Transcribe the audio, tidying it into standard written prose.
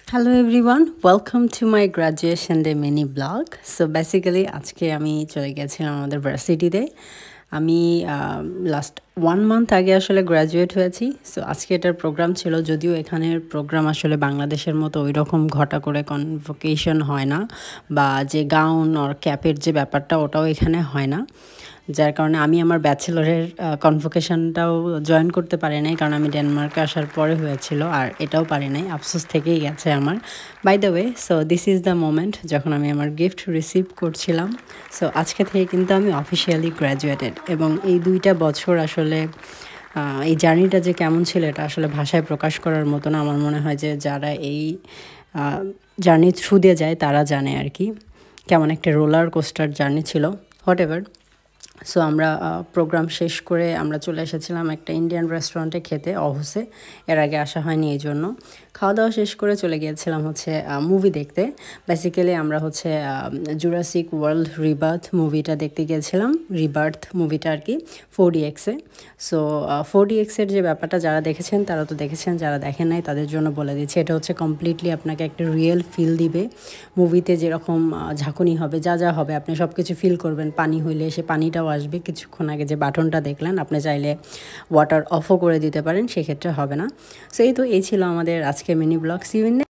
Hello everyone, welcome to my graduation day mini vlog. So basically আজকে আমি চলে গেছিলাম আমাদের ভার্সিটিতে। আমি লাস্ট 1 মান্থ আগে আসলে গ্র্যাজুয়েট হয়েছি। সো আজকে এটার প্রোগ্রাম ছিল, যদিও এখানের প্রোগ্রাম আসলে বাংলাদেশের মতো ওই রকম ঘটা করে কনভোকেশন হয় না, বা যে গাউন আর ক্যাপের যে ব্যাপারটা ওটাও এখানে হয় না, যার কারণে আমি আমার ব্যাচেলরের কনভোকেশনটাও জয়েন করতে পারি নাই, কারণ আমি ডেনমার্কে আসার পরে হয়েছিল, আর এটাও পারি নাই, আফসোস থেকেই গেছে আমার। By the way, so this is the moment যখন আমি আমার গিফট রিসিভ করছিলাম। সো আজকে থেকে কিন্তু আমি অফিসিয়ালি গ্র্যাজুয়েটেড, এবং এই 2টা বছর আসলে এই জার্নিটা যে কেমন ছিল এটা আসলে ভাষায় প্রকাশ করার মতো না। আমার মনে হয় যে যারা এই জার্নি থ্রু দিয়ে যায় তারা জানে আর কি, কেমন একটা রোলার কোস্টার জার্নি ছিল। What ever. সো আমরা প্রোগ্রাম শেষ করে আমরা চলে এসেছিলাম একটা ইন্ডিয়ান রেস্টুরেন্টে খেতে, অহসে। এর আগে আসা হয়নি, এই জন্য খাওয়া দাওয়া শেষ করে চলে গিয়েছিলাম হচ্ছে মুভি দেখতে। বেসিক্যালি আমরা হচ্ছে জুরাসিক ওয়ার্ল্ড রিবার্থ মুভিটা দেখতে গিয়েছিলাম, রিবার্থ মুভিটা আর কি, 4DX-এ। সো 4DX-এর যে ব্যাপারটা যারা দেখেছেন তারা তো দেখেছেন, যারা দেখেন নাই তাদের জন্য বলে দিচ্ছি, এটা হচ্ছে কমপ্লিটলি আপনাকে একটা রিয়েল ফিল দিবে। মুভিতে যেরকম ঝাঁকুনি হবে, যা যা হবে আপনি সব কিছু ফিল করবেন। পানি হইলে সে পানিটাও আসবে, কিছুক্ষণ আগে যে বাটনটা দেখলেন আপনি চাইলে ওয়াটার অফও করে দিতে পারেন, সেক্ষেত্রে হবে না। সো এই ছিল আমাদের আজকে mini blog. See you in